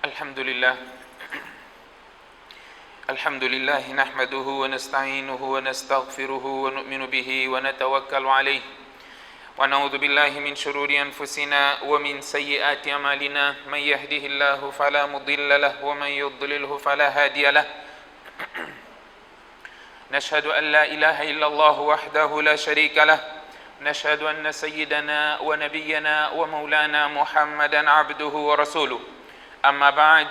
الحمد لله نحمده ونستعينه ونستغفره ونؤمن به ونتوكل عليه ونعوذ بالله من شرور أنفسنا ومن سيئات أعمالنا من يهده الله فلا مضل له ومن يضلله فلا هادي له نشهد أن لا إله إلا الله وحده لا شريك له نشهد أن سيدنا ونبينا ومولانا محمدا عبده ورسوله أما بعد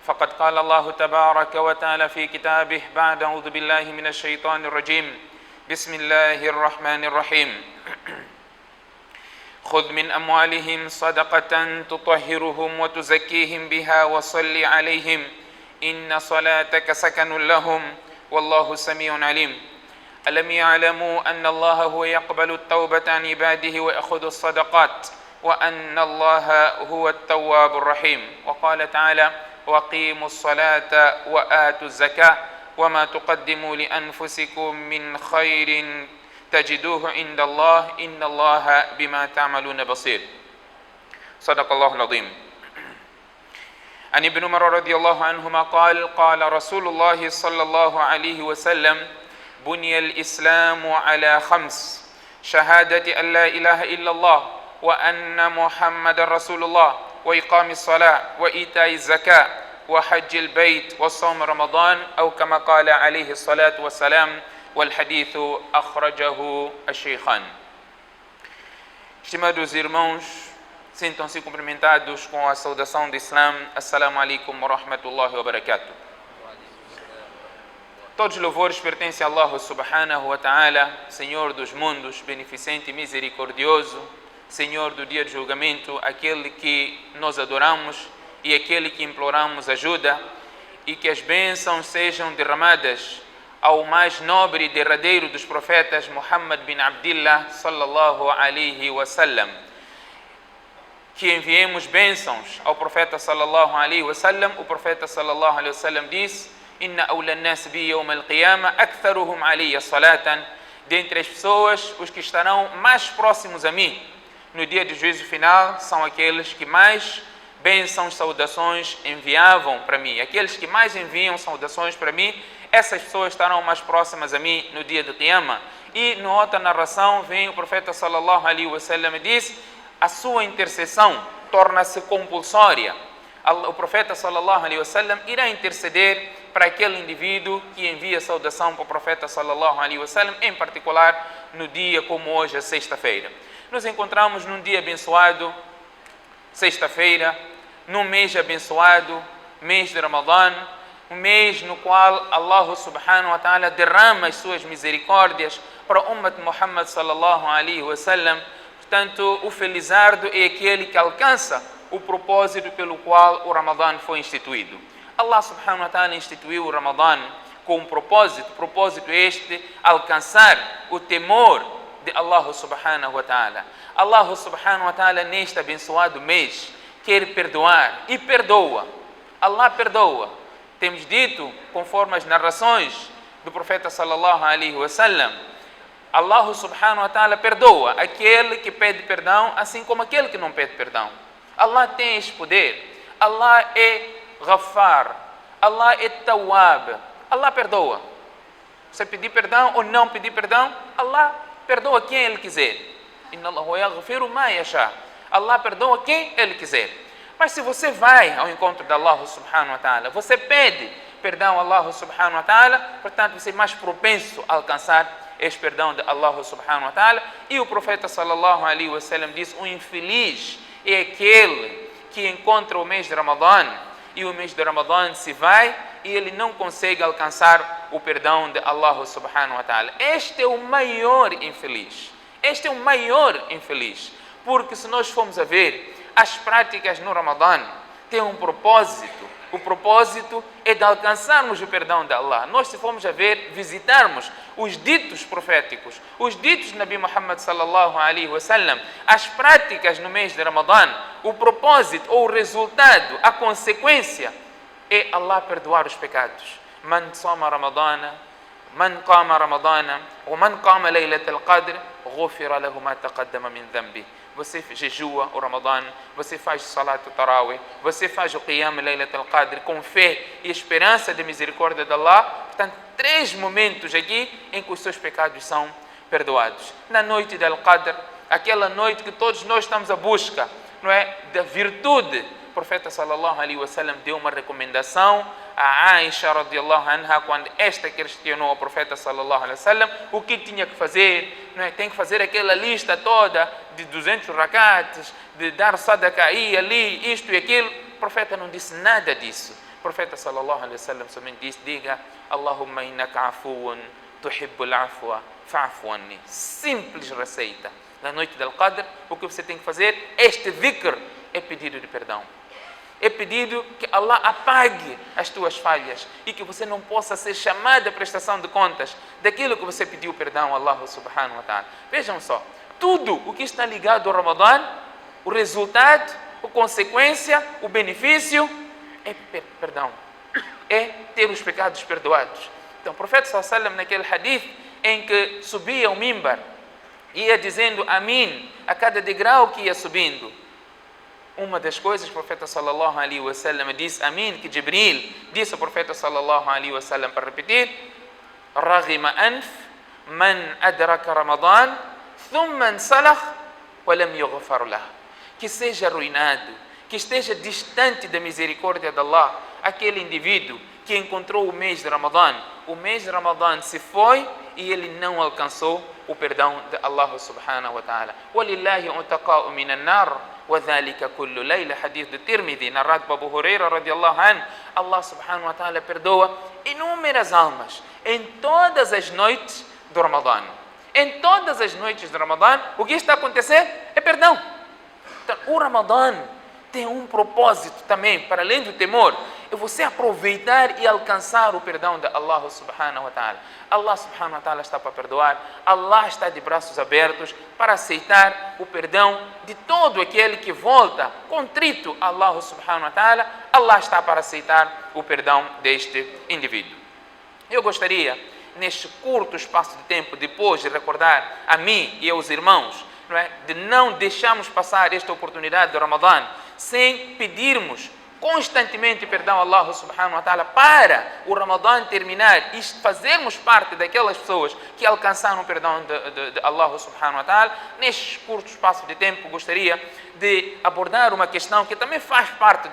فقد قال الله تبارك وتعالى في كتابه بعد أعوذ بالله من الشيطان الرجيم بسم الله الرحمن الرحيم خذ من أموالهم صدقة تطهرهم وتزكيهم بها وصل عليهم إن صلاتك سكن لهم والله سميع عليم ألم يعلموا أن الله هو يقبل التوبة عن عباده ويأخذ الصدقات وأن الله هو التواب الرحيم وقال تعالى وأقيموا الصلاة وآتوا الزكاة وما تقدموا لأنفسكم من خير تجدوه عند الله إن الله بما تعملون بصير صدق الله العظيم عن ابن عمر رضي الله عنهما قال قال رسول الله صلى الله عليه وسلم بني الإسلام على خمس شهادة أن لا إله إلا الله وأن محمد رسول الله وإقام الصلاة وإيتاء الزكاة وحج البيت وصوم رمضان أو كما قال عليه الصلاة والسلام والحديث أخرجه الشيخان. Estimados irmãos, sintam-se cumprimentados com a saudação do Islã. Assalamu alaikum wa rahmatullahi wa barakatuh. Todos os louvores pertencem a Allah subhanahu wa ta'ala, Senhor dos mundos, beneficente e misericordioso, Senhor do dia de julgamento, aquele que nós adoramos e aquele que imploramos ajuda, e que as bênçãos sejam derramadas ao mais nobre e derradeiro dos profetas, Muhammad bin Abdillah sallallahu alaihi wasallam. Que enviemos bênçãos ao profeta sallallahu alaihi wasallam. O profeta sallallahu alaihi wasallam diz: Inna awla an-nas bi yawm al-qiyamah aktharuhum alayya salatan. Dentre as pessoas, os que estarão mais próximos a mim no dia do juízo final são aqueles que mais bênçãos, saudações enviavam para mim. Aqueles que mais enviam saudações para mim, essas pessoas estarão mais próximas a mim no dia do Qiyamah. E na outra narração vem o profeta sallallahu alaihi wasallam e diz: a sua intercessão torna-se compulsória. O profeta sallallahu alaihi wasallam irá interceder para aquele indivíduo que envia saudação para o profeta sallallahu alaihi wasallam, em particular no dia como hoje, a sexta-feira. Nos encontramos num dia abençoado, sexta-feira, num mês abençoado, mês de Ramadã, um mês no qual Allah subhanahu wa ta'ala derrama as suas misericórdias para o Ummat Muhammad sallallahu alaihi wasallam. Portanto, o felizardo é aquele que alcança o propósito pelo qual o Ramadã foi instituído. Allah subhanahu wa ta'ala instituiu o Ramadã com um propósito este, alcançar o temor de Allah subhanahu wa ta'ala. Allah subhanahu wa ta'ala neste abençoado mês quer perdoar e perdoa. Allah perdoa. Temos dito, conforme as narrações do profeta sallallahu alaihi wasallam, Allah subhanahu wa ta'ala perdoa aquele que pede perdão, assim como aquele que não pede perdão. Allah tem este poder. Allah é Ghaffar. Allah é Tawwab. Allah perdoa. Você pedir perdão ou não pedir perdão, Allah perdoa quem Ele quiser. Inna Allahu yaghfiru ma yasha. Allah perdoa quem Ele quiser. Mas se você vai ao encontro de Allah subhanahu wa ta'ala, você pede perdão a Allah subhanahu wa ta'ala, portanto você é mais propenso a alcançar este perdão de Allah subhanahu wa ta'ala. E o profeta sallallahu alaihi wasallam diz: o infeliz é aquele que encontra o mês de Ramadã e o mês de Ramadã se vai e ele não consegue alcançar o perdão de Allah subhanahu wa ta'ala. Este é o maior infeliz. Este é o maior infeliz. Porque se nós formos a ver, as práticas no Ramadã têm um propósito. O propósito é de alcançarmos o perdão de Allah. Nós, se formos a ver, visitarmos os ditos proféticos, os ditos de Nabi Muhammad sallallahu alaihi wasallam, as práticas no mês de Ramadã, o propósito ou o resultado, a consequência é Allah perdoar os pecados. Man sama Ramadana, man qama Ramadana, wa man qama laylat al-qadr, غُفِرَ لَهُ مَا تَقَدَّمَ مِنْ ذَنْبِهِ. Você jejua o Ramadã, você faz Salat al-Tarawih, você faz o Qiyam Laylat al-Qadr com fé e esperança de misericórdia de Allah. Portanto, 3 momentos aqui em que os seus pecados são perdoados. Na noite de Al-Qadr, aquela noite que todos nós estamos à busca, não é, da virtude. O profeta sallallahu alaihi wasallam deu uma recomendação a Aisha radiallahu anha quando esta questionou ao profeta sallallahu alaihi wasallam o que tinha que fazer, não é? Tem que fazer aquela lista toda de 200 rakats, de dar sadaqa aí, ali, isto e aquilo. O profeta não disse nada disso. O profeta sallallahu alaihi wasallam somente disse: diga Allahumma innaka afuun tuhibbul afwa fa'fu anni. Simples receita. Na noite del Qadr, o que você tem que fazer, este dhikr, é pedido de perdão. É pedido que Allah apague as tuas falhas e que você não possa ser chamado à prestação de contas daquilo que você pediu perdão a Allah subhanahu wa ta'ala. Vejam só, tudo o que está ligado ao Ramadã, o resultado, a consequência, o benefício, é perdão. É ter os pecados perdoados. Então o profeta sallallahu alaihi wasallam, naquele hadith em que subia ao mimbar, ia dizendo Amin a cada degrau que ia subindo. Uma das coisas que o profeta sallallahu alaihi wasallam disse Amin, que Jibril disse ao profeta sallallahu alaihi wasallam para repetir: Raghima anf man adraka Ramadan thumma ansalakh wa lam yughfar lah. Que seja arruinado, que esteja distante da misericórdia de Allah aquele indivíduo que encontrou o mês de Ramadã. O mês de Ramadã se foi e ele não alcançou o perdão de Allah subhanahu wa ta'ala. Walillahi utaqa'u minan nar wa dhalika kullu layla. Hadith de Tirmidhi, narrado por Abu Huraira radiallahu anhu. Allah subhanahu wa ta'ala perdoa inúmeras almas em todas as noites do Ramadã. Em todas as noites do Ramadã, o que está a acontecer é perdão. Então, o Ramadã tem um propósito também, para além do temor, é você aproveitar e alcançar o perdão de Allah subhanahu wa ta'ala. Allah subhanahu wa ta'ala está para perdoar, Allah está de braços abertos para aceitar o perdão de todo aquele que volta contrito a Allah subhanahu wa ta'ala. Allah está para aceitar o perdão deste indivíduo. Eu gostaria, neste curto espaço de tempo, depois de recordar a mim e aos irmãos, não é, de não deixarmos passar esta oportunidade do Ramadã sem pedirmos constantemente perdão a Allah subhanahu wa ta'ala para o Ramadã terminar e fazermos parte daquelas pessoas que alcançaram o perdão de Allah subhanahu wa ta'ala. Neste curto espaço de tempo gostaria de abordar uma questão que também faz parte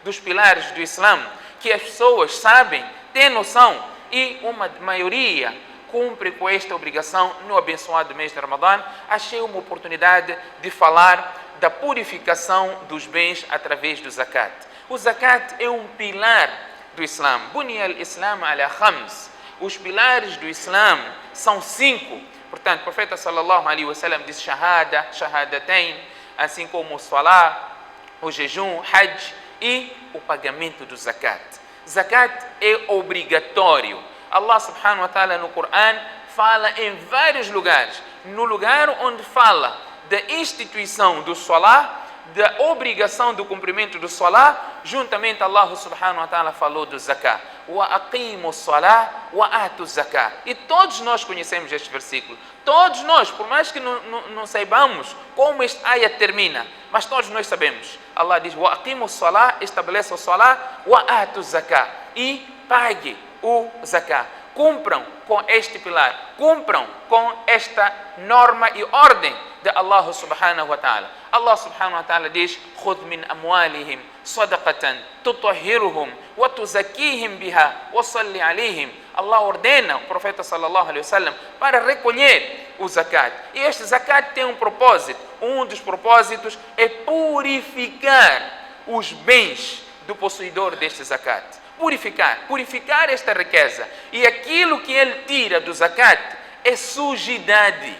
dos pilares do Islã, que as pessoas sabem, têm noção e uma maioria cumpre com esta obrigação no abençoado mês de Ramadã. Achei uma oportunidade de falar da purificação dos bens através do zakat. O zakat é um pilar do Islã. Bunya al-Islam ala khams. Os pilares do Islã são 5. Portanto, o profeta sallallahu alaihi wasallam disse shahada, shahadatain, assim como o salah, o jejum, hajj e o pagamento do zakat. Zakat é obrigatório. Allah subhanahu wa ta'ala no Corão fala em vários lugares. No lugar onde fala da instituição do salah, da obrigação do cumprimento do salah, juntamente Allah subhanahu wa ta'ala falou do zakah. Wa aqimu salah wa atu zakah. E todos nós conhecemos este versículo. Todos nós, por mais que não saibamos como este ayat termina, mas todos nós sabemos. Allah diz: wa aqimu salah, estabeleça o salah, wa atu zakah. E pague o zakah. Cumpram com este pilar, cumpram com esta norma e ordem de Allah subhanahu wa ta'ala. Allah subhanahu wa ta'ala diz: khudh min amwalihim sadaqatan tutahhiruhum wa tuzakkihim biha wa salli alayhim. Allah ordena o profeta sallallahu alaihi wasallam para recolher o zakat. E este zakat tem um propósito. Um dos propósitos é purificar os bens do possuidor deste zakat. Purificar esta riqueza. E aquilo que ele tira do zakat é sujidade.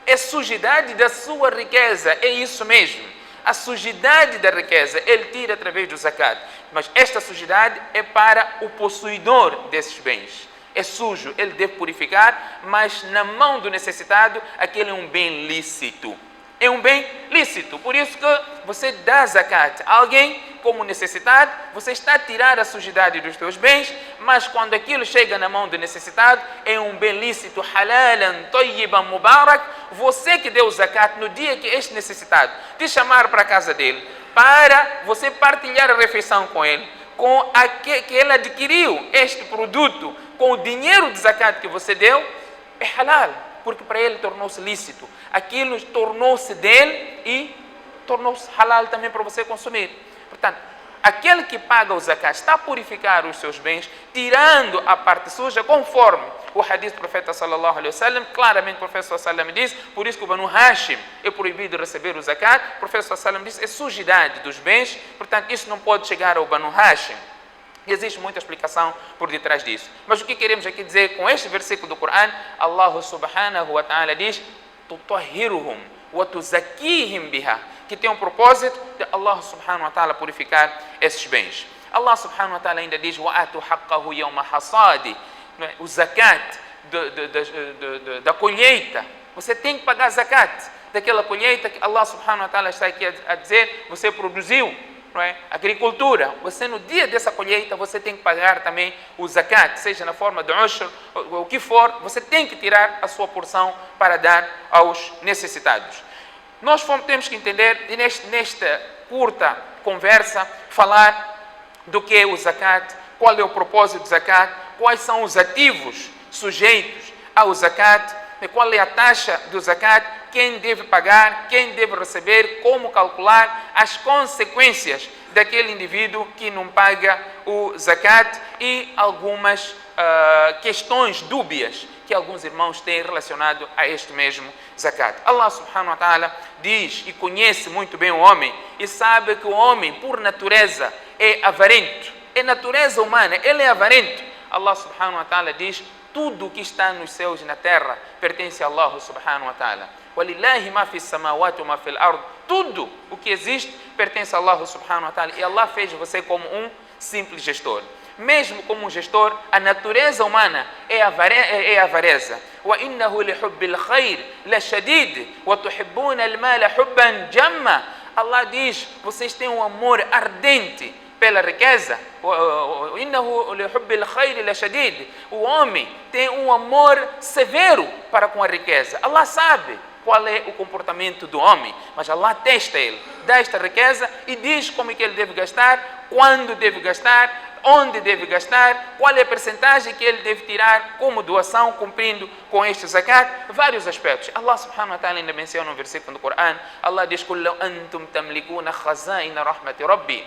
É sujidade da sua riqueza, é isso mesmo. A sujidade da riqueza ele tira através do zakat. Mas esta sujidade é para o possuidor desses bens. É sujo, ele deve purificar, mas na mão do necessitado, aquele é um bem lícito. É um bem lícito. Por isso que você dá zakat a alguém como necessitado, você está a tirar a sujidade dos teus bens, mas quando aquilo chega na mão do necessitado, é um bem lícito, halalan, tayyiban, mubarak, você que deu o zakat, no dia que este necessitado te chamar para a casa dele, para você partilhar a refeição com ele, com que ele adquiriu este produto, com o dinheiro de zakat que você deu, é halal, porque para ele tornou-se lícito. Aquilo tornou-se dele e tornou-se halal também para você consumir. Portanto, aquele que paga o zakat está a purificar os seus bens, tirando a parte suja, conforme o hadith do profeta sallallahu alaihi wasallam. Claramente o profeta sallallahu alaihi wasallam diz, por isso que o Banu Hashim é proibido receber o zakat. O profeta sallallahu alaihi wasallam diz, é sujidade dos bens, portanto isso não pode chegar ao Banu Hashim. E existe muita explicação por detrás disso. Mas o que queremos aqui dizer com este versículo do Coran? Allah subhanahu wa ta'ala diz, tutahhiruhum wa tuzakkihim biha, que tem um propósito de Allah subhanahu wa ta'ala purificar esses bens. Allah subhanahu wa ta'ala ainda diz, وَآتُوا حَقَّهُ يَوْمَ حَصَادِ, o zakat da colheita. Você tem que pagar zakat daquela colheita que Allah subhanahu wa ta'ala está aqui a dizer, você produziu, não é? Agricultura. Você no dia dessa colheita, você tem que pagar também o zakat, seja na forma de ushr, ou o que for, você tem que tirar a sua porção para dar aos necessitados. Nós temos que entender, e nesta curta conversa, falar do que é o zakat, qual é o propósito do zakat, quais são os ativos sujeitos ao zakat, qual é a taxa do zakat, quem deve pagar, quem deve receber, como calcular, as consequências daquele indivíduo que não paga o zakat e algumas questões dúbias que alguns irmãos têm relacionado a este mesmo zakat. Allah subhanahu wa ta'ala diz e conhece muito bem o homem e sabe que o homem, por natureza, é avarento. É natureza humana, ele é avarento. Allah subhanahu wa ta'ala diz, tudo o que está nos céus e na terra pertence a Allah subhanahu wa ta'ala. وَلِلَّهِ مَا فِي السَّمَاوَاتِ وَمَا فِي الْأَرْضِ. Tudo o que existe pertence a Allah subhanahu wa ta'ala. E Allah fez você como um simples gestor. Mesmo como um gestor, a natureza humana é a avareza. وَإِنَّهُ لِحُبِّ الْخَيْرِ لَشَدِيدٌ وَتُحِبُّونَ الْمَالَ حُبًّا جَمًّا. Allah diz, vocês têm um amor ardente pela riqueza. وَإِنَّهُ لِحُبِّ الْخَيْرِ لَشَدِيدٌ. O homem tem um amor severo para com a riqueza. Allah sabe qual é o comportamento do homem, mas Allah testa ele, dá esta riqueza e diz como é que ele deve gastar, quando deve gastar, onde deve gastar, qual é a percentagem que ele deve tirar como doação, cumprindo com este zakat, vários aspectos. Allah subhanahu wa ta'ala ainda menciona no versículo do Coran, Allah diz, قُلْ لَوْ أَنْتُمْ تَمْلِكُونَ خَزَائِنَ رَحْمَةِ رَبِّي.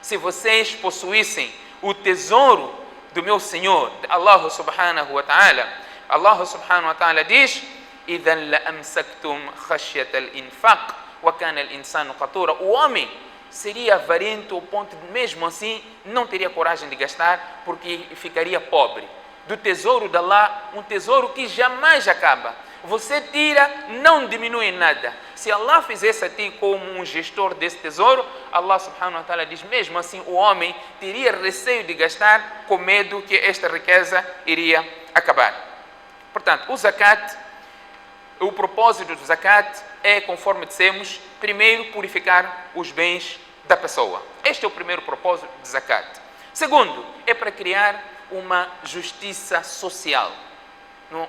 Se vocês possuíssem o tesouro do meu Senhor, Allah subhanahu wa ta'ala, Allah subhanahu wa ta'ala diz, إِذًا لَأَمْسَكْتُمْ خَشْيَةَ الْإِنْفَاقِ وَكَانَ الْإِنسَانُ قَتُورًا. O homem seria avarento ao ponto de, mesmo assim, não teria coragem de gastar, porque ficaria pobre. Do tesouro de Allah, um tesouro que jamais acaba. Você tira, não diminui em nada. Se Allah fizesse a ti como um gestor desse tesouro, Allah subhanahu wa ta'ala diz, mesmo assim o homem teria receio de gastar, com medo que esta riqueza iria acabar. Portanto, o zakat, o propósito do zakat é, conforme dissemos, primeiro purificar os bens da pessoa. Este é o primeiro propósito do zakat. Segundo, é para criar uma justiça social.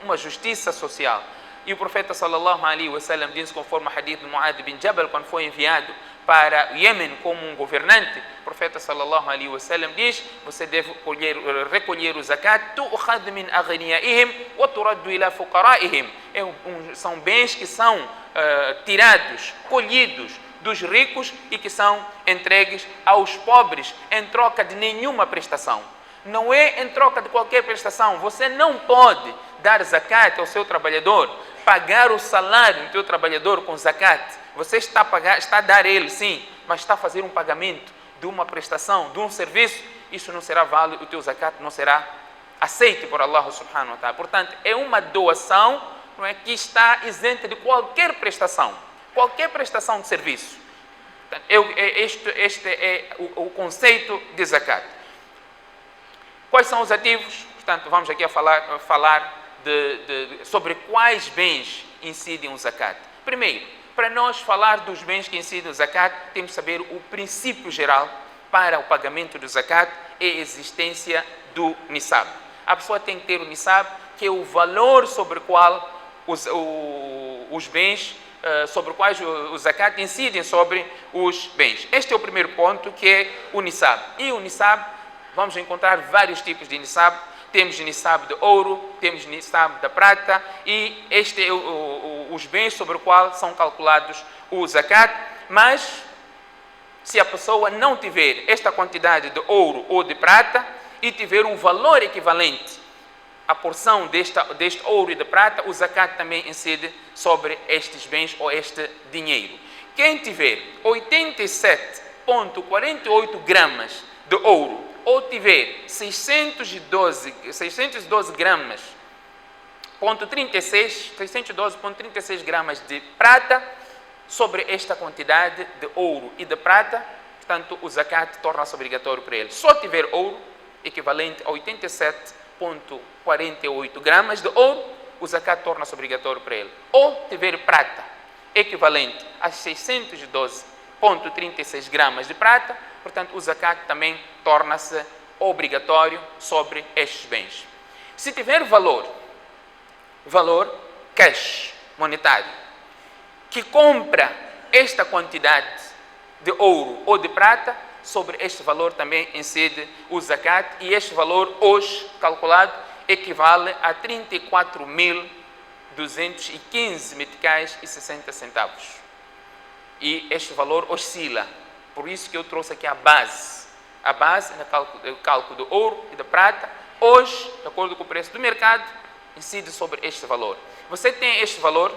Uma justiça social. E o profeta sallallahu alaihi wasallam diz, conforme o hadith de Mu'adh bin Jabal, quando foi enviado para o Iêmen como um governante, o profeta sallallahu alaihi wasallam diz, você deve recolher o zakat, tu'khadh min aghniyaihim wa turaddu ila fuqaraihim. São bens que são tirados, colhidos dos ricos e que são entregues aos pobres em troca de nenhuma prestação. Não é em troca de qualquer prestação. Você não pode dar zakat ao seu trabalhador, pagar o salário do seu trabalhador com zakat. Você está a dar ele, sim, mas está a fazer um pagamento de uma prestação, de um serviço. Isso não será válido, o teu zakat não será aceito por Allah subhanahu wa ta'ala. Portanto, é uma doação, não é, que está isenta de qualquer prestação de serviço. Este é o conceito de zakat. Quais são os ativos? Portanto, vamos aqui a falar sobre quais bens incidem o zakat. Primeiro, para nós falar dos bens que incidem o zakat, temos que saber o princípio geral para o pagamento do zakat é a existência do nisab. A pessoa tem que ter o nisab, que é o valor sobre o qual os bens sobre os quais o zakat incidem sobre os bens. Este é o primeiro ponto, que é o nisab. E o nisab, vamos encontrar vários tipos de nisab. Temos nisab de ouro, temos nisab da prata, e este é os bens sobre os quais são calculados o zakat. Mas se a pessoa não tiver esta quantidade de ouro ou de prata e tiver um valor equivalente à porção deste ouro e de prata, o zakat também incide sobre estes bens ou este dinheiro. Quem tiver 87,48 gramas de ouro ou tiver 612 gramas, 612,36 gramas de prata, sobre esta quantidade de ouro e de prata, portanto, o zakat torna-se obrigatório para ele. Só tiver ouro, equivalente a 87,48 gramas de ouro, o zakat torna-se obrigatório para ele. Ou tiver prata, equivalente a 612,36 gramas de prata, portanto, o zakat também torna-se obrigatório sobre estes bens. Se tiver valor cash, monetário, que compra esta quantidade de ouro ou de prata, sobre este valor também incide o zakat, e este valor hoje calculado equivale a 34.215 meticais e 60 centavos. E este valor oscila, por isso que eu trouxe aqui a base no cálculo do ouro e da prata. Hoje, de acordo com o preço do mercado, incide sobre este valor. Você tem este valor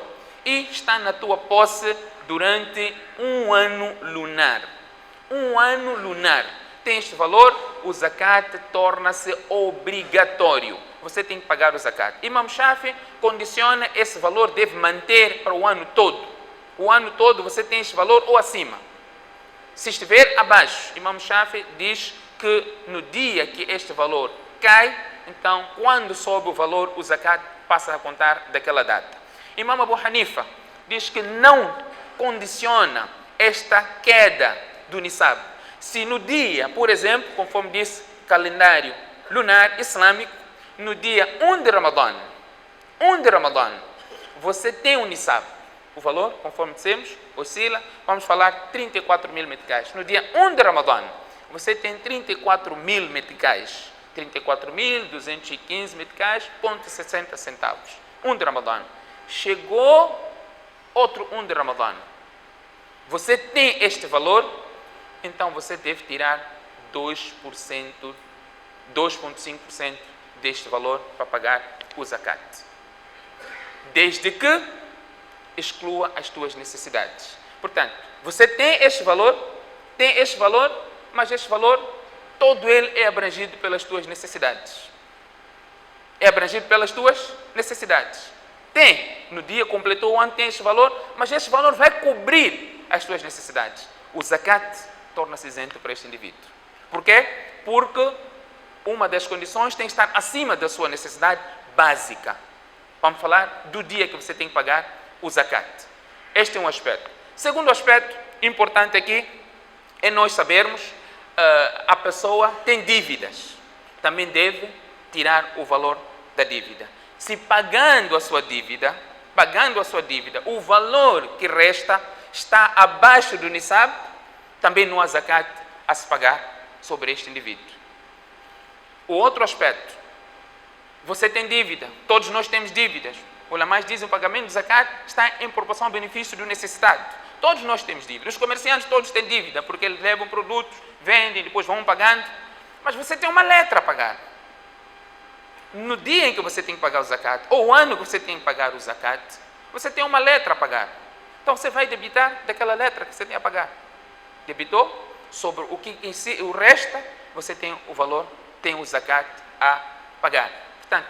e está na tua posse durante um ano lunar. Um ano lunar. Tem este valor, o zakat torna-se obrigatório. Você tem que pagar o zakat. Imam Shafi condiciona esse valor, deve manter para o ano todo. O ano todo você tem este valor ou acima. Se estiver abaixo, Imam Shafi diz que no dia que este valor cai, então quando sobe o valor, o zakat passa a contar daquela data. Imam Abu Hanifa diz que não condiciona esta queda do nisab. Se no dia, por exemplo, conforme diz calendário lunar islâmico, no dia 1 de Ramadã, você tem um nisab. O valor, conforme dissemos, oscila, vamos falar 34.000 meticais. No dia 1 de Ramadã, você tem 34.000 meticais. 34.215 meticais, 60 centavos. 1 de Ramadã. Chegou outro 1 de Ramadã. Você tem este valor, então você deve tirar 2,5% deste valor para pagar o zakat. Desde que exclua as tuas necessidades. Portanto, você tem este valor, mas este valor, todo ele é abrangido pelas tuas necessidades. É abrangido pelas tuas necessidades. Tem, no dia completou o ano, tem este valor, mas este valor vai cobrir as tuas necessidades. O zakat torna-se isento para este indivíduo. Por quê? Porque uma das condições tem que estar acima da sua necessidade básica. Vamos falar do dia que você tem que pagar o zakat. Este é um aspecto. Segundo aspecto importante aqui é nós sabermos, a pessoa tem dívidas. Também deve tirar o valor da dívida. Se pagando a sua dívida, o valor que resta está abaixo do nisab, também não há zakat a se pagar sobre este indivíduo. O outro aspecto, você tem dívida, todos nós temos dívidas. Os ulamás dizem que o pagamento do zakat está em proporção ao benefício do necessitado. Todos nós temos dívida. Os comerciantes todos têm dívida, porque eles levam produtos, vendem, depois vão pagando. Mas você tem uma letra a pagar. No dia em que você tem que pagar o zakat, ou o ano que você tem que pagar o zakat, você tem uma letra a pagar. Então você vai debitar daquela letra que você tem a pagar. Debitou, sobre o que em si, o resta, você tem o valor, tem o zakat a pagar. Portanto,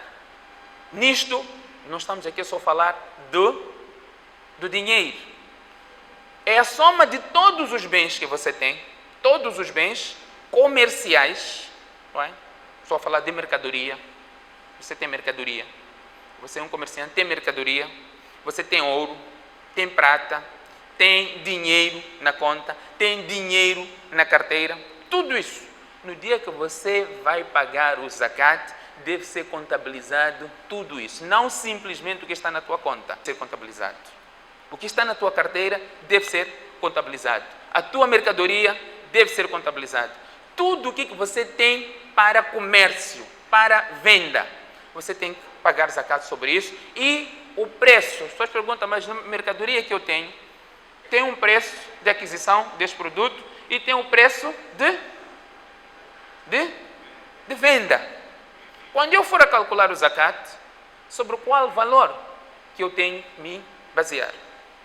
nisto, não estamos aqui só a falar do dinheiro. É a soma de todos os bens que você tem, todos os bens comerciais, não é? Só falar de mercadoria. Você tem mercadoria, você é um comerciante, tem mercadoria, você tem ouro, tem prata, tem dinheiro na conta, tem dinheiro na carteira, tudo isso. No dia que você vai pagar o zakat, deve ser contabilizado tudo isso, não simplesmente o que está na tua conta, ser contabilizado. O que está na tua carteira deve ser contabilizado. A tua mercadoria deve ser contabilizada. Tudo o que você tem para comércio, para venda, você tem que pagar zakat sobre isso. E o preço, as pessoas perguntam, mas a mercadoria que eu tenho, tem um preço de aquisição deste produto e tem um preço de venda. Quando eu for a calcular o zakat, sobre qual valor que eu tenho que me basear?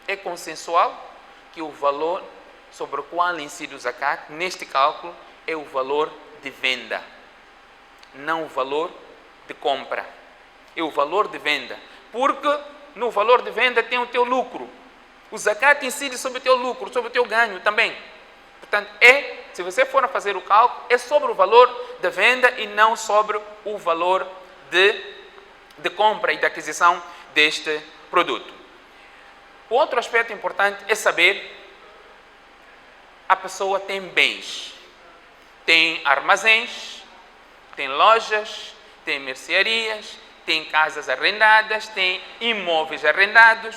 É consensual que o valor sobre o qual incide o zakat, neste cálculo, é o valor de venda, não o valor de compra. É o valor de venda, porque no valor de venda tem o teu lucro. O zakat incide sobre o teu lucro, sobre o teu ganho também. Portanto, se você for a fazer o cálculo, é sobre o valor da venda e não sobre o valor de compra e de aquisição deste produto. O outro aspecto importante é saber, a pessoa tem bens, tem armazéns, tem lojas, tem mercearias, tem casas arrendadas, tem imóveis arrendados.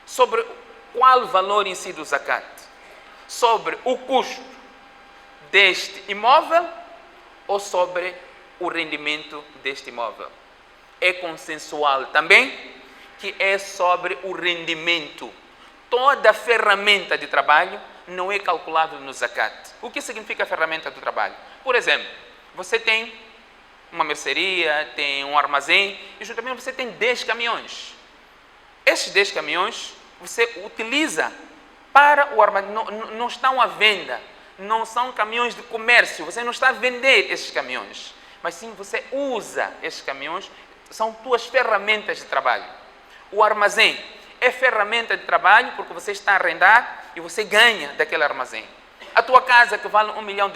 Sobre qual valor incide o zakat? Sobre o custo deste imóvel ou sobre o rendimento deste imóvel? É consensual também que é sobre o rendimento. Toda ferramenta de trabalho não é calculável no zakat. O que significa ferramenta de trabalho? Por exemplo, você tem uma mercearia, tem um armazém e juntamente você tem 10 caminhões. Esses 10 caminhões você utiliza para o armazém, não estão à venda, não são caminhões de comércio, você não está a vender esses caminhões, mas sim você usa esses caminhões, são tuas ferramentas de trabalho. O armazém é ferramenta de trabalho porque você está a arrendar e você ganha daquele armazém. A tua casa que vale $1 milhão,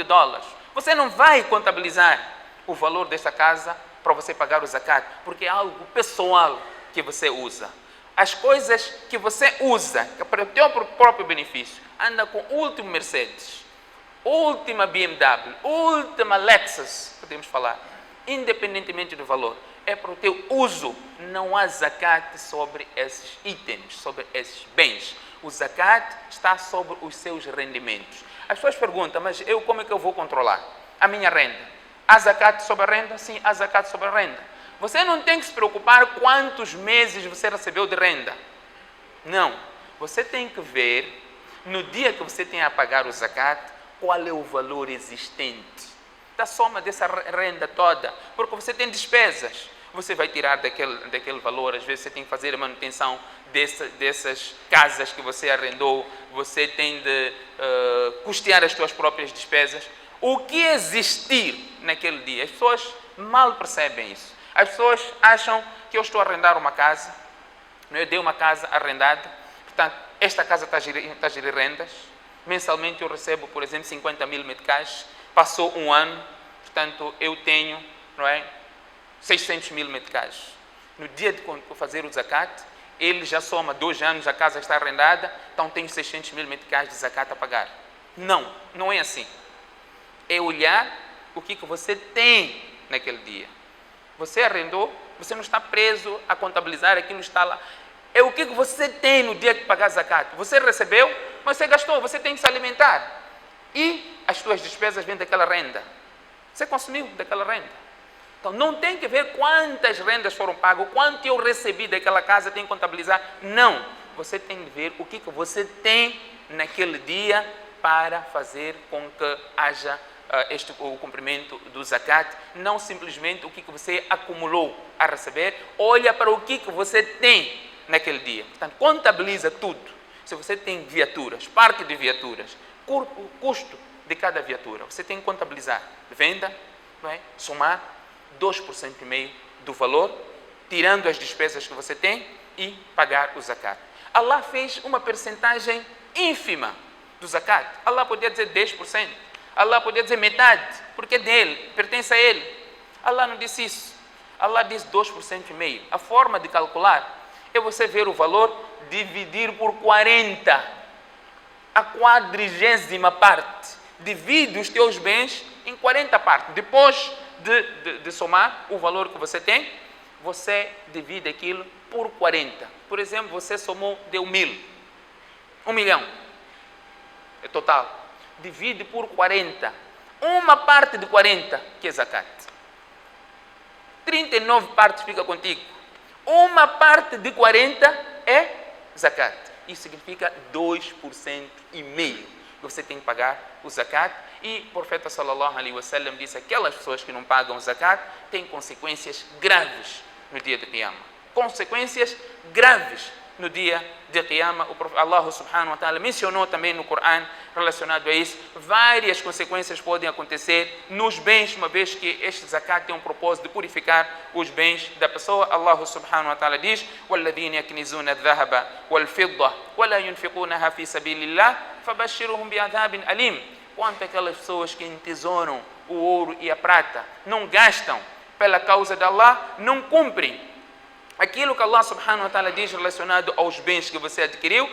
você não vai contabilizar o valor dessa casa para você pagar o zakat, porque é algo pessoal que você usa. As coisas que você usa para o teu próprio benefício, anda com o último Mercedes, última BMW, última Lexus, podemos falar, independentemente do valor, é para o teu uso. Não há zakat sobre esses itens, sobre esses bens. O zakat está sobre os seus rendimentos. As pessoas perguntam, mas como é que eu vou controlar a minha renda? Há zakat sobre a renda? Sim, há zakat sobre a renda. Você não tem que se preocupar quantos meses você recebeu de renda. Não. Você tem que ver, no dia que você tem a pagar o zakat, qual é o valor existente da soma dessa renda toda. Porque você tem despesas. Você vai tirar daquele valor, às vezes você tem que fazer a manutenção dessas casas que você arrendou, você tem de custear as suas próprias despesas. O que existir naquele dia? As pessoas mal percebem isso. As pessoas acham que eu estou a arrendar uma casa, eu dei uma casa arrendada, portanto, esta casa está a gerir rendas, mensalmente eu recebo, por exemplo, 50 mil meticais, passou um ano, portanto, eu tenho, 600 mil meticais. No dia de fazer o zakat, ele já soma 2 anos, a casa está arrendada, então tenho 600 mil meticais de zakat a pagar. Não, não é assim. É olhar o que você tem naquele dia. Você arrendou, você não está preso a contabilizar aquilo que está lá. É o que você tem no dia de pagar zakat. Você recebeu, mas você gastou, você tem que se alimentar. E as suas despesas vêm daquela renda. Você consumiu daquela renda. Então não tem que ver quantas rendas foram pagas, quanto eu recebi daquela casa, tem que contabilizar. Não. Você tem que ver o que você tem naquele dia para fazer com que haja o cumprimento do zakat, não simplesmente o que você acumulou a receber. Olha para o que você tem naquele dia. Portanto, contabiliza tudo. Se você tem viaturas, parque de viaturas, o custo de cada viatura, você tem que contabilizar. Venda, somar 2,5% do valor, tirando as despesas que você tem e pagar o zakat. Allah fez uma percentagem ínfima do zakat. Allah podia dizer 10%. Allah podia dizer metade, porque é dele, pertence a ele. Allah não disse isso. Allah diz 2,5%. A forma de calcular é você ver o valor, dividir por 40. A 40ª parte. Divide os teus bens em 40 partes. Depois de somar o valor que você tem, você divide aquilo por 40. Por exemplo, você somou, deu 1000. 1 milhão. É total. Divide por 40. Uma parte de 40 que é zakat. 39 partes fica contigo. Uma parte de 40 é zakat. Isso significa 2% e meio que você tem que pagar o zakat. E o profeta sallallahu alaihi wasallam disse que aquelas pessoas que não pagam o zakat têm consequências graves no dia de Qiyamah. Consequências graves no dia de Qiyamah. Allah subhanahu wa ta'ala mencionou também no Coran, relacionado a isso, várias consequências podem acontecer nos bens, uma vez que este zakat tem um propósito de purificar os bens da pessoa. Allah subhanahu wa ta'ala diz: وَالَّذِينَ يَكْنِزُونَ الذَّهَبَ وَالْفِضَّةَ وَلَا يُنْفِقُونَها فِي سَبِيلِ اللَّهِ فَبَشِّرْهُمْ بِعَذَابٍ أَلِيمٍ. Quanto aquelas pessoas que entesouram o ouro e a prata, não gastam pela causa de Allah, não cumprem aquilo que Allah subhanahu wa ta'ala diz relacionado aos bens que você adquiriu,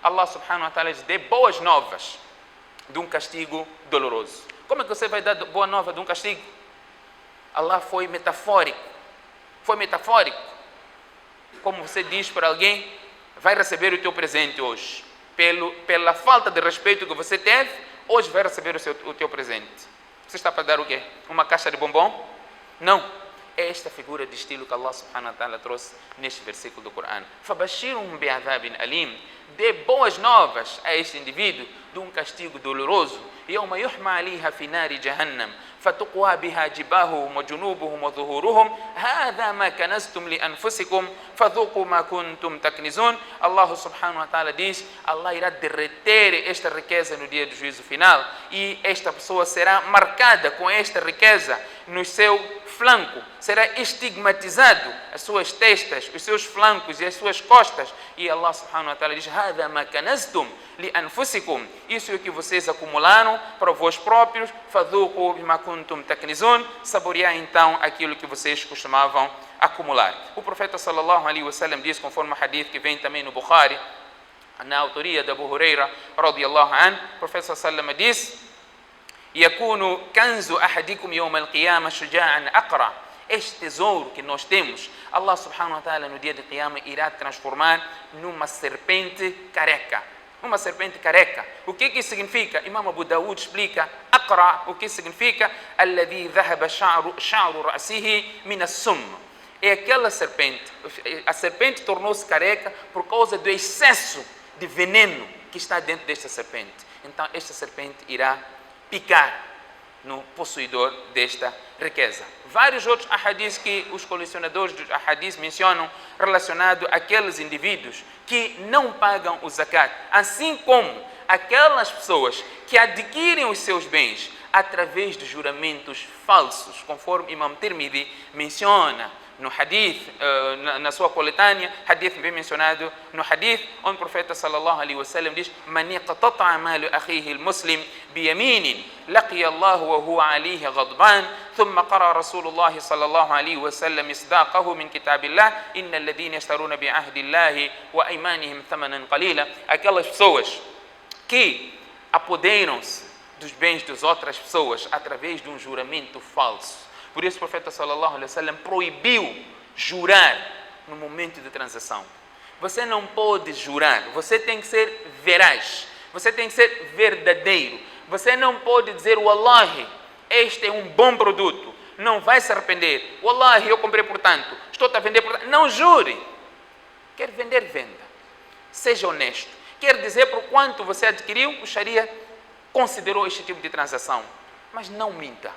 Allah subhanahu wa ta'ala diz: dê boas novas de um castigo doloroso. Como é que você vai dar boa nova de um castigo? Allah foi metafórico. Foi metafórico. Como você diz para alguém: vai receber o teu presente hoje. Pela falta de respeito que você teve, hoje vai receber o teu presente. Você está para dar o quê? Uma caixa de bombom? Não. É esta figura de estilo que Allah subhanahu wa ta'ala trouxe neste versículo do Coran. فَبَشِّرْهُمْ بِعَذَابٍ أَلِيمٍ. Dê boas novas a este indivíduo de um castigo doloroso. يَوْمَ يُحْمَى عَلَيْهَا فِي نَارِ جَهَنَّمَ فَتُقْوَى بِهَا جِبَاهُهُمْ وَجُنُوبُهُمْ وَظُهُورُهُمْ هَذَا مَا كَنَزْتُمْ لِأَنفُسِكُمْ فَذُوقُوا مَا كُنْتُمْ تَكْنِزُونَ. Allah subhanahu wa ta'ala diz: Allah irá derreter esta riqueza no dia do juízo final, e esta pessoa será marcada com esta riqueza no seu flanco, será estigmatizado as suas testas, os seus flancos e as suas costas. E Allah subhanahu wa ta'ala diz: هَذَا مَا كَنَزْتُمْ لِأَنفُسِكُمْ. Isso é o que vocês acumularam para vós próprios. فَذُوقُوا بِمَا كُنْتُمْ تَكْنِزُونَ. Saborear então aquilo que vocês costumavam acumular. O profeta sallallahu alaihi wasallam diz, conforme o hadith que vem também no Bukhari, na autoria de Abu Huraira radiyallahu anhu, o profeta sallallahu alaihi wasallam diz: يكون كنز أحدكم يوم القيامة شجاعا أقرع. Este tesouro que nós temos, Allah subhanahu wa ta'ala no dia de Qiyamah irá transformar numa serpente careca. Uma serpente careca. O que isso significa? Imam Abu Dawud explica: Aqra, o que significa? الذي ذهب شعر رأسه من السم. É aquela serpente. A serpente tornou-se careca por causa do excesso de veneno que está dentro desta serpente. Então esta serpente irá picar no possuidor desta riqueza. Vários outros ahadis que os colecionadores dos ahadis mencionam relacionado àqueles indivíduos que não pagam o zakat, assim como aquelas pessoas que adquirem os seus bens através de juramentos falsos, conforme Imam Tirmidhi menciona no hadith, na sua coletânea, hadith bem mencionado no hadith, onde o profeta sallallahu alaihi wasallam diz: "Man yaqtata'a malu akhihi al-muslim biyaminin, laqiya Allah wa huwa alayhi ghadban." Thumma qara Rasulullah sallallahu alaihi wasallam misdaqahu min kitabillah: "Inna alladhina yashtaruna bi'ahdi Allah wa aymanihim thamanan qalila." Aquelas pessoas que apoderam-se dos bens das outras pessoas através de um juramento falso. Por isso o profeta sallallahu alaihi wasallam proibiu jurar no momento de transação. Você não pode jurar, você tem que ser veraz, você tem que ser verdadeiro. Você não pode dizer: Wallahi, este é um bom produto, não vai se arrepender. Wallahi, eu comprei por tanto, estou a vender por tanto. Não jure. Quer vender, venda. Seja honesto. Quer dizer por quanto você adquiriu, o Sharia considerou este tipo de transação. Mas não minta.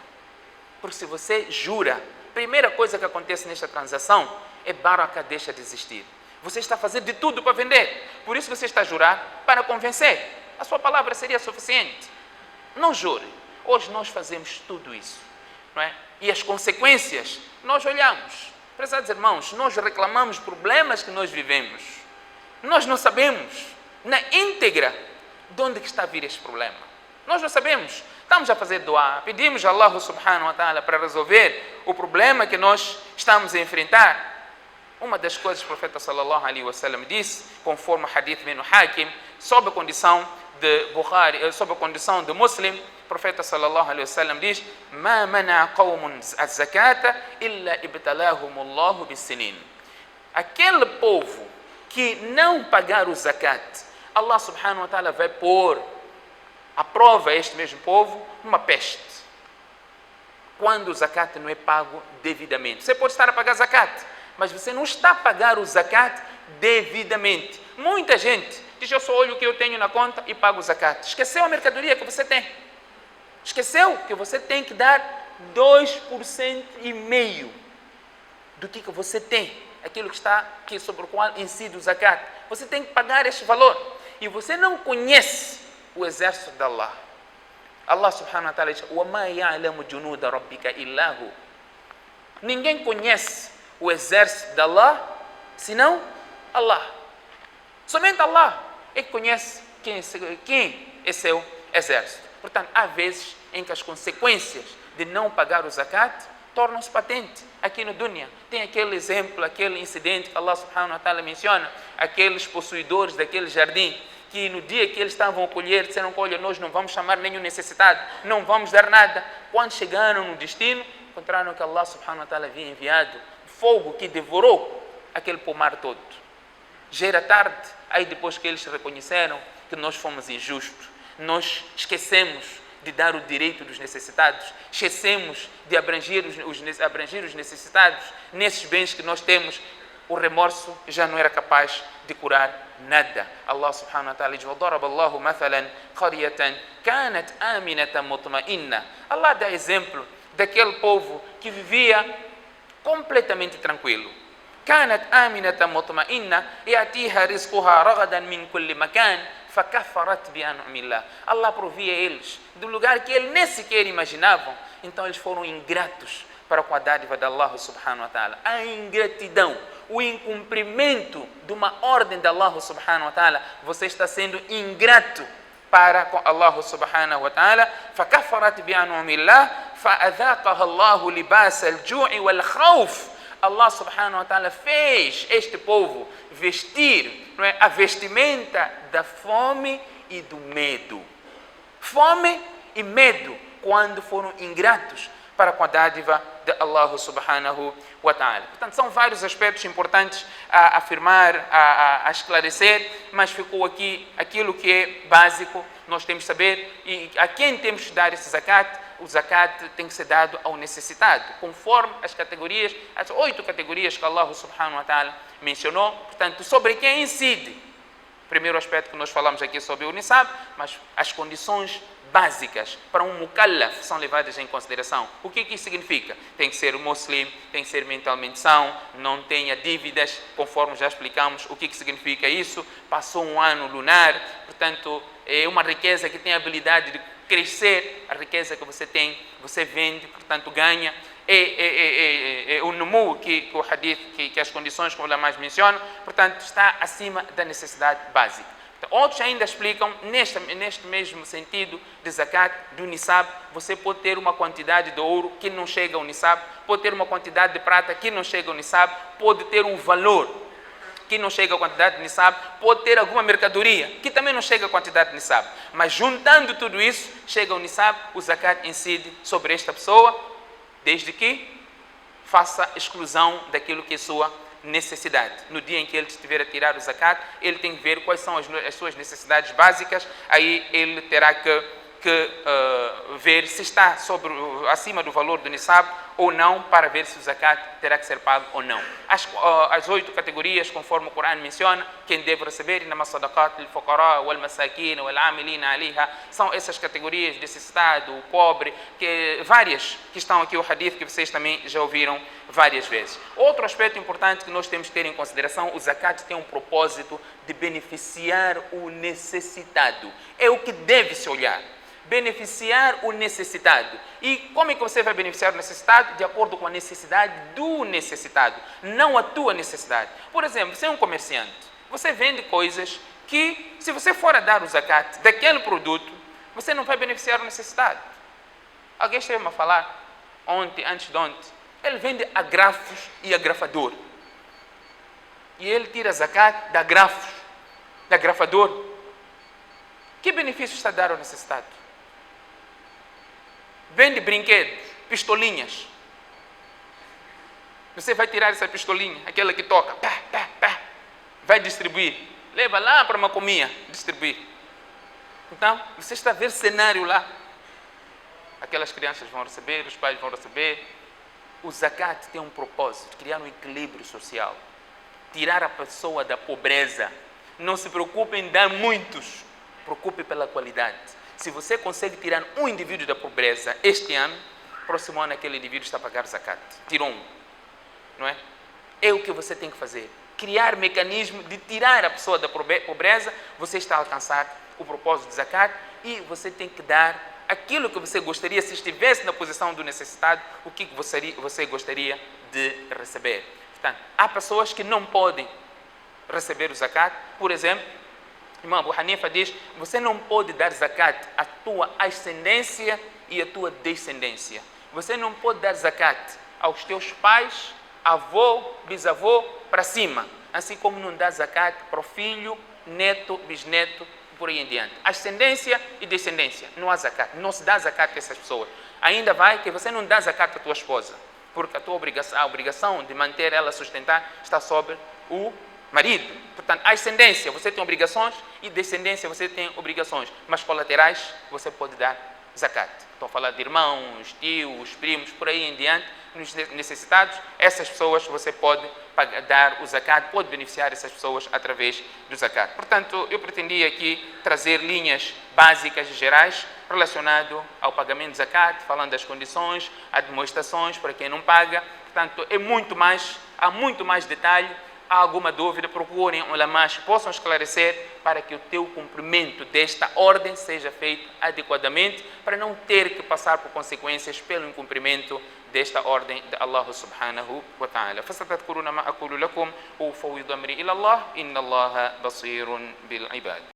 Porque se você jura, a primeira coisa que acontece nesta transação é baraka deixa de existir. Você está fazendo de tudo para vender. Por isso você está a jurar para convencer. A sua palavra seria suficiente. Não jure. Hoje nós fazemos tudo isso, não é? E as consequências nós olhamos. Prezados irmãos, nós reclamamos problemas que nós vivemos. Nós não sabemos na íntegra de onde que está a vir este problema. Nós não sabemos. Estamos a fazer doa, pedimos a Allah subhanahu wa ta'ala para resolver o problema que nós estamos a enfrentar. Uma das coisas que o profeta sallallahu alaihi wasallam disse, conforme o hadith bin Hakim, sob a condição de Bukhari, sob a condição de Muslim, o profeta sallallahu alaihi wasallam diz: "Ma mana'a qawmun az-zakata illa ibtalahum Allahu bis-sinin." aquele povo que não pagar o zakat, Allah subhanahu wa ta'ala vai pôr à prova este mesmo povo uma peste. Quando o zakat não é pago devidamente. Você pode estar a pagar zakat, mas você não está a pagar o zakat devidamente. Muita gente diz, eu só olho o que eu tenho na conta e pago o zakat. Esqueceu a mercadoria que você tem. Esqueceu que você tem que dar 2,5% do que você tem. Aquilo que está aqui sobre o qual incide o zakat. Você tem que pagar este valor. E você não conhece o exército de Allah. Allah subhanahu wa ta'ala diz, وَمَا يَعْلَمُ جُنُودَ رَبِّكَ إِلَّا هُ. Ninguém conhece o exército de Allah, senão Allah. Somente Allah é que conhece quem é seu exército. Portanto, há vezes em que as consequências de não pagar o zakat tornam-se patentes. Aqui no dunya tem aquele exemplo, aquele incidente que Allah subhanahu wa ta'ala menciona, aqueles possuidores daquele jardim, que no dia que eles estavam a colher, disseram que, olha, nós não vamos chamar nenhum necessitado, não vamos dar nada. Quando chegaram no destino, encontraram que Allah subhanahu wa ta'ala havia enviado fogo que devorou aquele pomar todo. Já era tarde, aí depois que eles reconheceram que nós fomos injustos, nós esquecemos de dar o direito dos necessitados, esquecemos de abranger os necessitados nesses bens que nós temos, o remorso já não era capaz de curar nada. Allah subhanahu wa ta'ala diz, وَضَرَبَ اللَّهُ مَثَلًا قَرْيَةً كَانَتْ آمِنَةً مُطْمَئِنَّةً. Allah dá exemplo daquele povo que vivia completamente tranquilo. كانت آمنة مطمئنة يأتيها رزقها رغدا من كل مكان فكفرت بأنعم الله. Allah provia eles do lugar que eles nem sequer imaginavam. Então eles foram ingratos para com a dádiva de Allah subhanahu wa ta'ala. A ingratidão, o incumprimento de uma ordem de Allah subhanahu wa ta'ala, você está sendo ingrato para com Allah subhanahu wa ta'ala. فكفرت بأنعم الله فأذاقها الله لباس الجوع والخوف. Allah subhanahu wa ta'ala fez este povo vestir, não é, a vestimenta da fome e do medo. Fome e medo quando foram ingratos para com a dádiva de Allah subhanahu wa ta'ala. Portanto, são vários aspectos importantes a afirmar, a esclarecer, mas ficou aqui aquilo que é básico, nós temos que saber e a quem temos que dar esse zakat. O zakat tem que ser dado ao necessitado, conforme as categorias, as 8 categorias que Allah subhanahu wa ta'ala mencionou. Portanto, sobre quem incide? Primeiro aspecto que nós falamos aqui sobre o nisab, mas as condições básicas para um mukallaf são levadas em consideração. O que isso significa? Tem que ser muslim, tem que ser mentalmente são, não tenha dívidas, conforme já explicamos o que significa isso. Passou um ano lunar, portanto, é uma riqueza que tem a habilidade de crescer, a riqueza que você tem, você vende, portanto ganha. O numu que o hadith, que as condições que o ulama mencionam, portanto está acima da necessidade básica. Então, outros ainda explicam, neste mesmo sentido de zakat, do nisab, você pode ter uma quantidade de ouro que não chega ao nisab, pode ter uma quantidade de prata que não chega ao nisab, pode ter um valor que não chega à quantidade de nisab, pode ter alguma mercadoria que também não chega à quantidade de nisab, mas juntando tudo isso, chega ao nisab, o zakat incide sobre esta pessoa, desde que faça exclusão daquilo que é sua necessidade. No dia em que ele estiver a tirar o zakat, ele tem que ver quais são as suas necessidades básicas, aí ele terá que ver se está acima do valor do nisab ou não, para ver se o zakat terá que ser pago ou não. As 8 categorias, conforme o Corão menciona, quem deve receber, inama sadaqat lil fuqara wal masakin wal amilina aliha, são essas categorias, necessitado, o pobre, várias que estão aqui, o hadith que vocês também já ouviram várias vezes. Outro aspecto importante que nós temos que ter em consideração, o zakat tem um propósito de beneficiar o necessitado. É o que deve se olhar. Beneficiar o necessitado. E como é que você vai beneficiar o necessitado? De acordo com a necessidade do necessitado, não a tua necessidade. Por exemplo, você é um comerciante, você vende coisas que, se você for a dar o zakat daquele produto, você não vai beneficiar o necessitado. Alguém esteve a falar ontem, antes de ontem, ele vende agrafos e agrafador. E ele tira zakat de agrafos, de agrafador. Que benefício está a dar ao necessitado? Vende brinquedos, pistolinhas. Você vai tirar essa pistolinha, aquela que toca, pá, pá, pá, vai distribuir. Leva lá para uma cominha, distribuir. Então, você está a ver cenário lá. Aquelas crianças vão receber, os pais vão receber. O zakat tem um propósito, criar um equilíbrio social. Tirar a pessoa da pobreza. Não se preocupe em dar muitos, preocupe pela qualidade. Se você consegue tirar um indivíduo da pobreza este ano, próximo ano aquele indivíduo está a pagar zakat. Tirou um, não é? É o que você tem que fazer. Criar mecanismo de tirar a pessoa da pobreza, você está a alcançar o propósito de zakat e você tem que dar aquilo que você gostaria, se estivesse na posição do necessitado, o que você gostaria de receber. Portanto, há pessoas que não podem receber o zakat. Por exemplo, Imam Abu Hanifa diz, você não pode dar zakat à tua ascendência e à tua descendência. Você não pode dar zakat aos teus pais, avô, bisavô, para cima. Assim como não dá zakat para o filho, neto, bisneto, por aí em diante. Ascendência e descendência. Não há zakat. Não se dá zakat a essas pessoas. Ainda vai que você não dá zakat à tua esposa. Porque a obrigação de manter ela sustentar está sobre o marido. Portanto, a ascendência você tem obrigações e descendência você tem obrigações. Mas colaterais você pode dar zakat. Estou a falar de irmãos, tios, primos, por aí em diante, nos necessitados. Essas pessoas você pode dar o zakat, pode beneficiar essas pessoas através do zakat. Portanto, eu pretendia aqui trazer linhas básicas e gerais relacionado ao pagamento de zakat, falando das condições, admoestações para quem não paga. Portanto, há muito mais detalhe. Há alguma dúvida, procurem ulamás que possam esclarecer para que o teu cumprimento desta ordem seja feito adequadamente, para não ter que passar por consequências pelo incumprimento desta ordem de Allah subhanahu wa ta'ala. فستذكرون ما أقول لكم وأفوض أمري إلى الله إن الله بصير بالعباد.